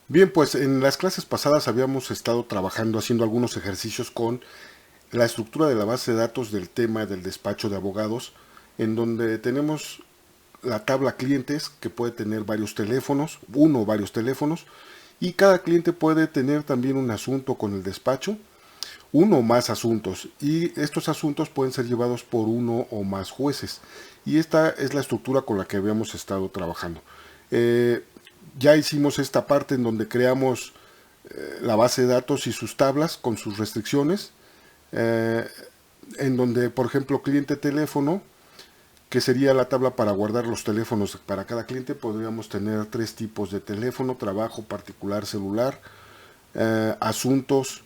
Bien, pues en las clases pasadas habíamos estado trabajando, haciendo algunos ejercicios con la estructura de la base de datos del tema del despacho de abogados, en donde tenemos la tabla clientes que puede tener varios teléfonos, uno o varios teléfonos, y cada cliente puede tener también un asunto con el despacho, uno o más asuntos, y estos asuntos pueden ser llevados por uno o más jueces. Y esta es la estructura con la que habíamos estado trabajando. Eh, ya hicimos esta parte en donde creamos la base de datos y sus tablas con sus restricciones, eh, en donde, por ejemplo, cliente teléfono, que sería la tabla para guardar los teléfonos para cada cliente, podríamos tener tres tipos de teléfono: trabajo, particular, celular, asuntos,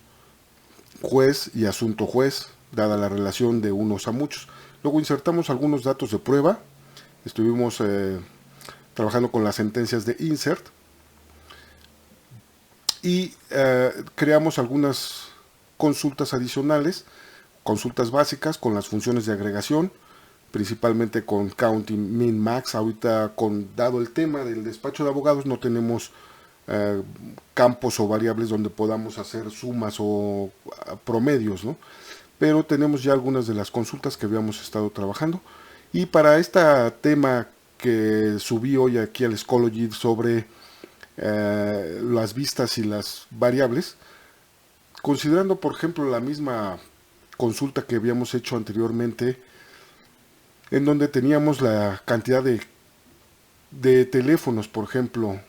juez y asunto juez, dada la relación de unos a muchos. Luego insertamos algunos datos de prueba. Estuvimos trabajando con las sentencias de insert y creamos algunas consultas adicionales, consultas básicas con las funciones de agregación, principalmente con counting min max. Ahorita, dado el tema del despacho de abogados, no tenemos campos o variables donde podamos hacer sumas o promedios, ¿no? Pero tenemos ya algunas de las consultas que habíamos estado trabajando. Y para este tema que subí hoy aquí al Schoology sobre las vistas y las variables, considerando por ejemplo la misma consulta que habíamos hecho anteriormente, en donde teníamos la cantidad de teléfonos, por ejemplo,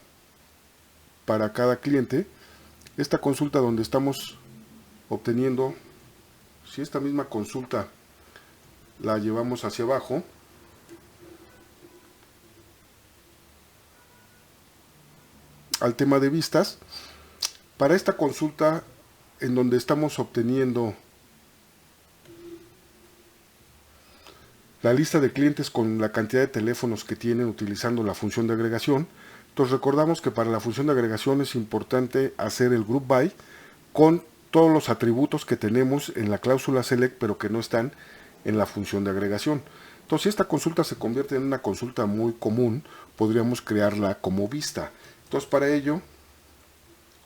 para cada cliente, esta consulta donde estamos obteniendo, si esta misma consulta la llevamos hacia abajo, al tema de vistas, para esta consulta en donde estamos obteniendo la lista de clientes con la cantidad de teléfonos que tienen utilizando la función de agregación. Entonces recordamos que para la función de agregación es importante hacer el group by con todos los atributos que tenemos en la cláusula select pero que no están en la función de agregación. Entonces, si esta consulta se convierte en una consulta muy común, podríamos crearla como vista. Entonces, para ello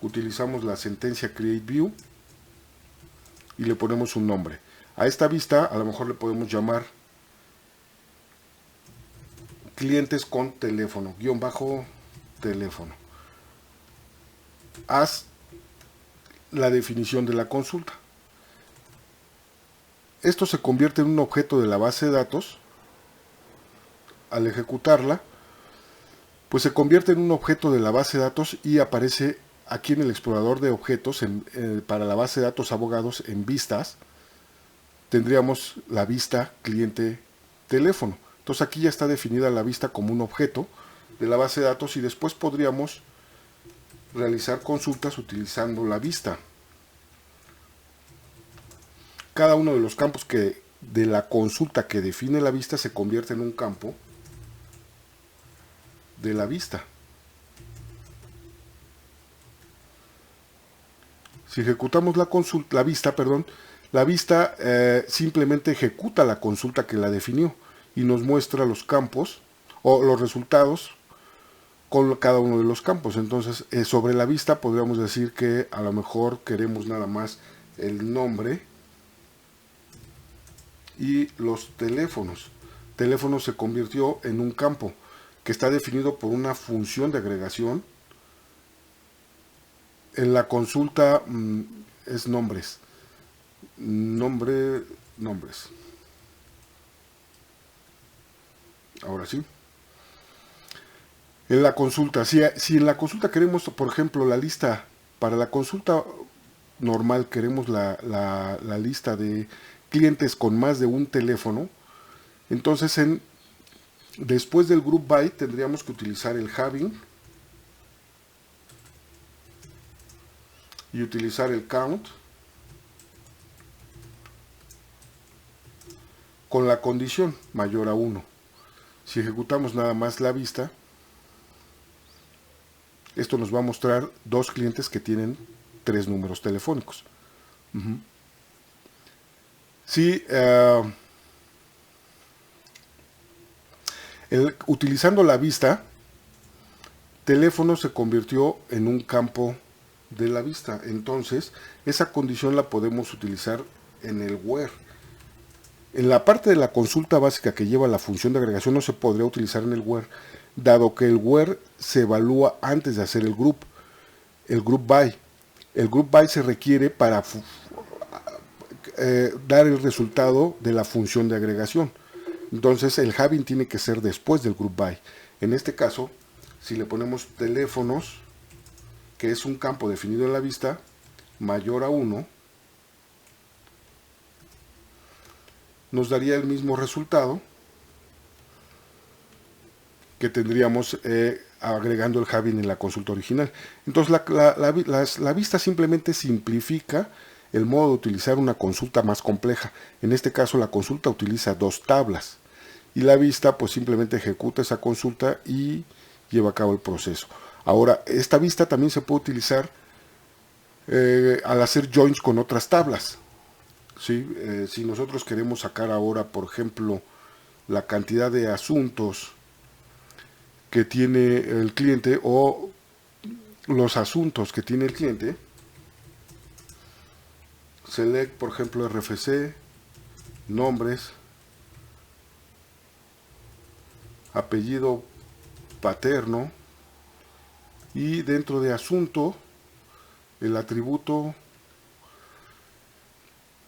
utilizamos la sentencia create view y le ponemos un nombre. A esta vista a lo mejor le podemos llamar clientes con teléfono, guión bajo teléfono. Haz la definición de la consulta. Esto se convierte en un objeto de la base de datos. Al ejecutarla, pues se convierte en un objeto de la base de datos y aparece aquí en el explorador de objetos para la base de datos abogados en vistas. Tendríamos la vista cliente teléfono. Entonces aquí ya está definida la vista como un objeto de la base de datos y después podríamos realizar consultas utilizando la vista. Cada uno de los campos de la consulta que define la vista se convierte en un campo de la vista. Si ejecutamos la vista, la vista simplemente ejecuta la consulta que la definió y nos muestra los campos o los resultados con cada uno de los campos. Entonces, sobre la vista podríamos decir que a lo mejor queremos nada más el nombre y los teléfonos. Teléfono se convirtió en un campo que está definido por una función de agregación. En la consulta es nombres. Nombres. Ahora sí. En la consulta, si en la consulta queremos, por ejemplo, la lista, para la consulta normal queremos la lista de clientes con más de un teléfono, entonces después del group by tendríamos que utilizar el having y utilizar el count con la condición mayor a 1. Si ejecutamos nada más la vista, esto nos va a mostrar dos clientes que tienen tres números telefónicos. Si utilizando la vista, teléfono se convirtió en un campo de la vista. Entonces, esa condición la podemos utilizar en el where. En la parte de la consulta básica que lleva la función de agregación no se podría utilizar en el where, dado que el where se evalúa antes de hacer el group by. El group by se requiere para dar el resultado de la función de agregación. Entonces el having tiene que ser después del group by. En este caso, si le ponemos teléfonos, que es un campo definido en la vista, mayor a 1, nos daría el mismo resultado que tendríamos agregando el having en la consulta original. Entonces la vista simplemente simplifica el modo de utilizar una consulta más compleja. En este caso la consulta utiliza dos tablas y la vista pues simplemente ejecuta esa consulta y lleva a cabo el proceso. Ahora, esta vista también se puede utilizar al hacer joins con otras tablas. ¿Sí? Si nosotros queremos sacar ahora, por ejemplo, la cantidad de asuntos que tiene el cliente o los asuntos que tiene el cliente, select, por ejemplo, RFC, nombres, apellido paterno, y dentro de asunto, el atributo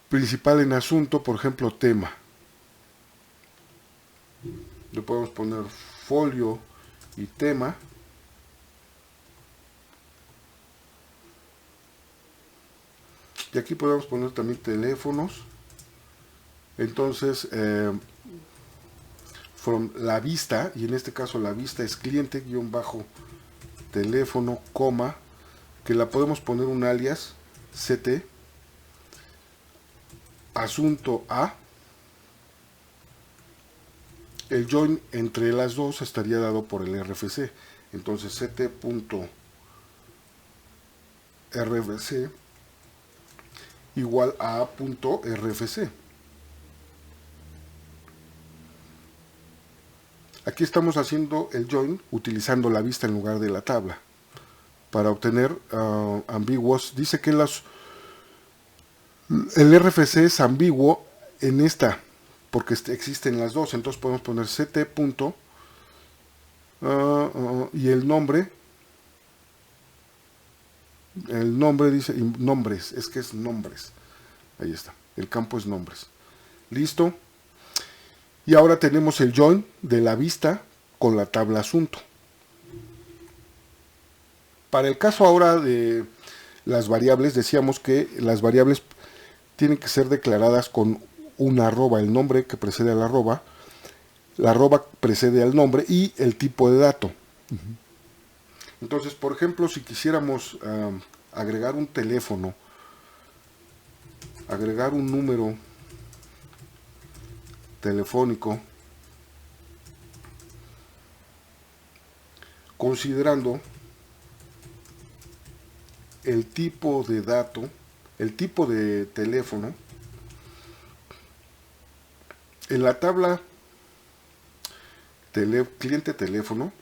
principal en asunto, por ejemplo, tema. Le podemos poner folio y tema. Y aquí podemos poner también teléfonos. Entonces, from la vista, y en este caso la vista es cliente guión bajo teléfono, coma, que la podemos poner un alias ct asunto a. El join entre las dos estaría dado por el RFC. Entonces ct.rfc igual a a.rfc. Aquí estamos haciendo el join utilizando la vista en lugar de la tabla para obtener ambiguos. Dice que el RFC es ambiguo en esta porque existen las dos. Entonces podemos poner ct. Y el nombre dice nombres, es que es nombres. Ahí está, el campo es nombres. Listo. Y ahora tenemos el join de la vista con la tabla asunto. Para el caso ahora de las variables, decíamos que las variables tienen que ser declaradas con una arroba, el nombre que precede a la arroba precede al nombre y el tipo de dato. Entonces, por ejemplo, si quisiéramos agregar un teléfono, agregar un número telefónico, considerando el tipo de dato, el tipo de teléfono, en la tabla cliente teléfono,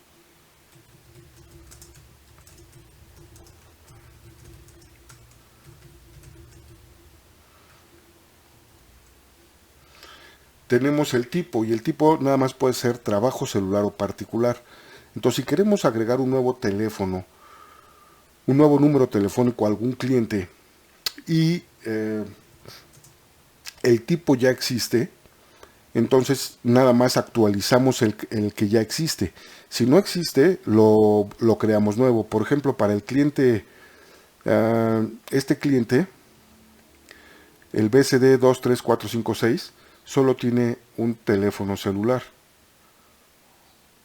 tenemos el tipo, y el tipo nada más puede ser trabajo celular o particular. Entonces, si queremos agregar un nuevo teléfono, un nuevo número telefónico a algún cliente y el tipo ya existe, entonces nada más actualizamos el que ya existe. Si no existe, lo creamos nuevo. Por ejemplo, para el cliente, este cliente, el BCD 23456, solo tiene un teléfono celular.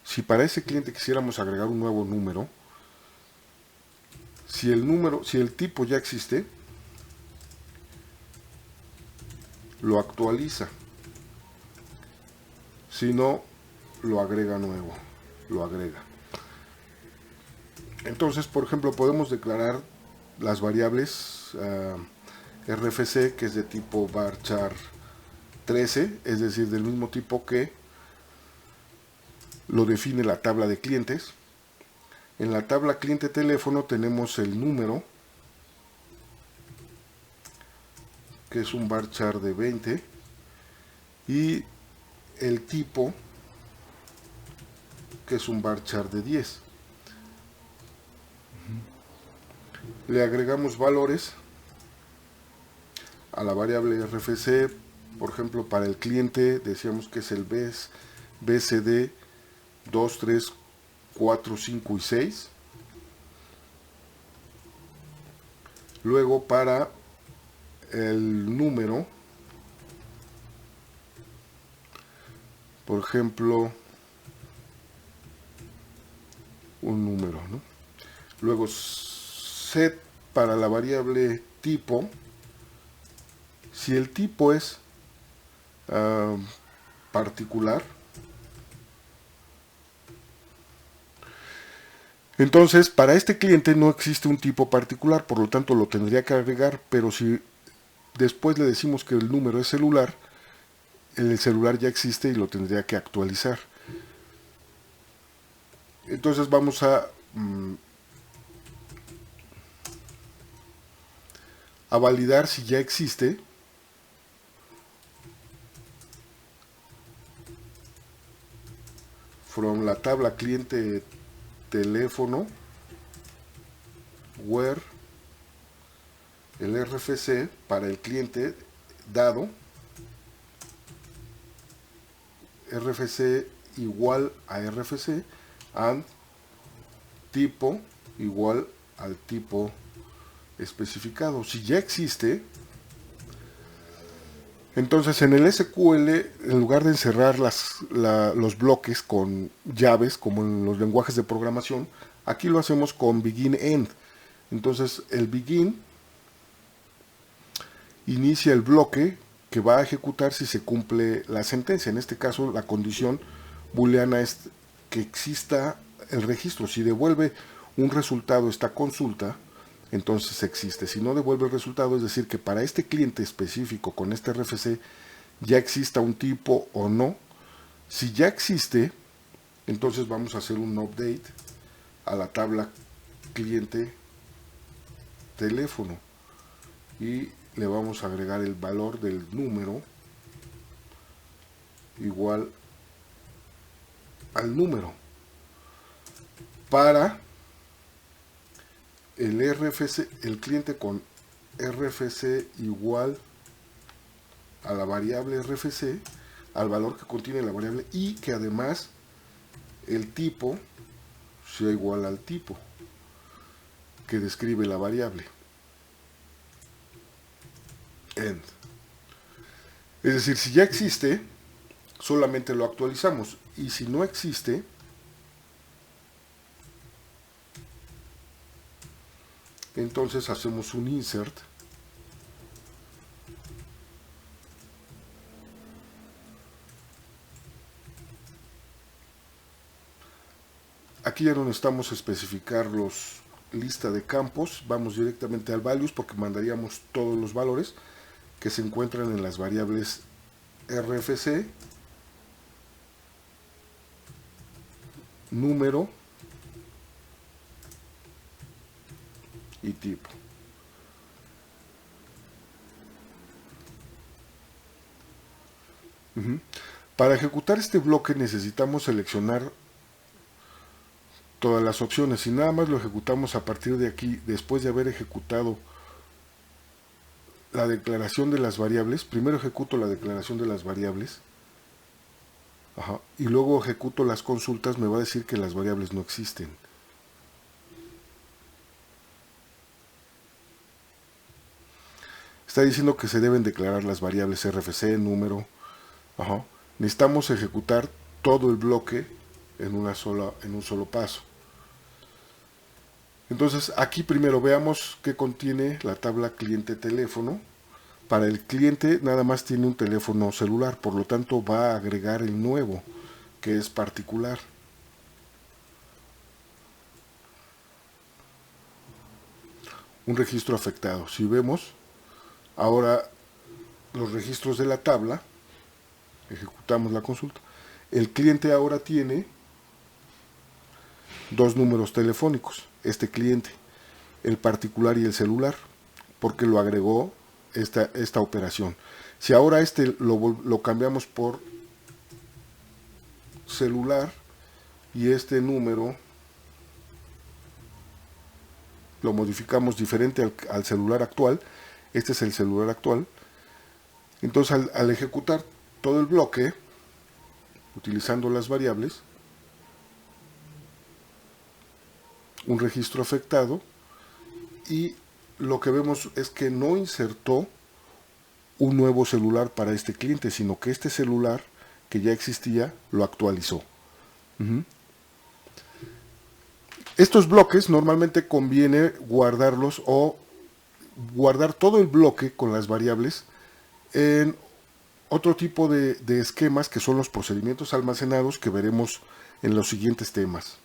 Si para ese cliente quisiéramos agregar un nuevo número, si el tipo ya existe, lo actualiza. Si no, lo agrega nuevo, lo agrega. Entonces, por ejemplo, podemos declarar las variables RFC, que es de tipo varchar 13, es decir, del mismo tipo que lo define la tabla de clientes. En la tabla cliente teléfono tenemos el número, que es un varchar de 20, y el tipo, que es un varchar de 10. Le agregamos valores a la variable RFC. Por ejemplo, para el cliente decíamos que es el BCD 2, 3, 4, 5 y 6. Luego para el número, por ejemplo, un número, ¿no? Luego set para la variable tipo. Si el tipo es particular, entonces para este cliente no existe un tipo particular, por lo tanto lo tendría que agregar, pero si después le decimos que el número es celular, el celular ya existe y lo tendría que actualizar. Entonces vamos a validar si ya existe. From la tabla cliente teléfono, where el RFC para el cliente dado, RFC igual a RFC, and tipo igual al tipo especificado. Si ya existe, entonces en el SQL, en lugar de encerrar los bloques con llaves, como en los lenguajes de programación, aquí lo hacemos con begin end. Entonces el begin inicia el bloque que va a ejecutar si se cumple la sentencia. En este caso, la condición booleana es que exista el registro. Si devuelve un resultado esta consulta, entonces existe. Si no devuelve el resultado, es decir, que para este cliente específico con este RFC ya exista un tipo o no. Si ya existe, entonces vamos a hacer un update a la tabla cliente teléfono y le vamos a agregar el valor del número igual al número. Para el RFC, el cliente con RFC igual a la variable RFC, al valor que contiene la variable, y que además el tipo sea igual al tipo que describe la variable. End. Es decir, si ya existe, solamente lo actualizamos, y si no existe, entonces hacemos un insert aquí. Ya no necesitamos especificar los lista de campos, vamos directamente al values porque mandaríamos todos los valores que se encuentran en las variables RFC, número y tipo. Para ejecutar este bloque necesitamos seleccionar todas las opciones y nada más lo ejecutamos a partir de aquí. Después de haber ejecutado la declaración de las variables, primero ejecuto la declaración de las variables, y luego ejecuto las consultas, me va a decir que las variables no existen. Está diciendo que se deben declarar las variables RFC, número. Necesitamos ejecutar todo el bloque en un solo paso. Entonces aquí primero veamos qué contiene la tabla cliente teléfono. Para el cliente nada más tiene un teléfono celular, por lo tanto va a agregar el nuevo, que es particular. Un registro afectado. Si vemos ahora los registros de la tabla, ejecutamos la consulta. El cliente ahora tiene dos números telefónicos, este cliente, el particular y el celular, porque lo agregó esta operación. Si ahora lo cambiamos por celular y este número lo modificamos diferente al celular actual, este es el celular actual, entonces al ejecutar todo el bloque, utilizando las variables, un registro afectado, y lo que vemos es que no insertó un nuevo celular para este cliente, sino que este celular que ya existía lo actualizó. Estos bloques normalmente conviene guardarlos o guardar todo el bloque con las variables en otro tipo de esquemas, que son los procedimientos almacenados, que veremos en los siguientes temas.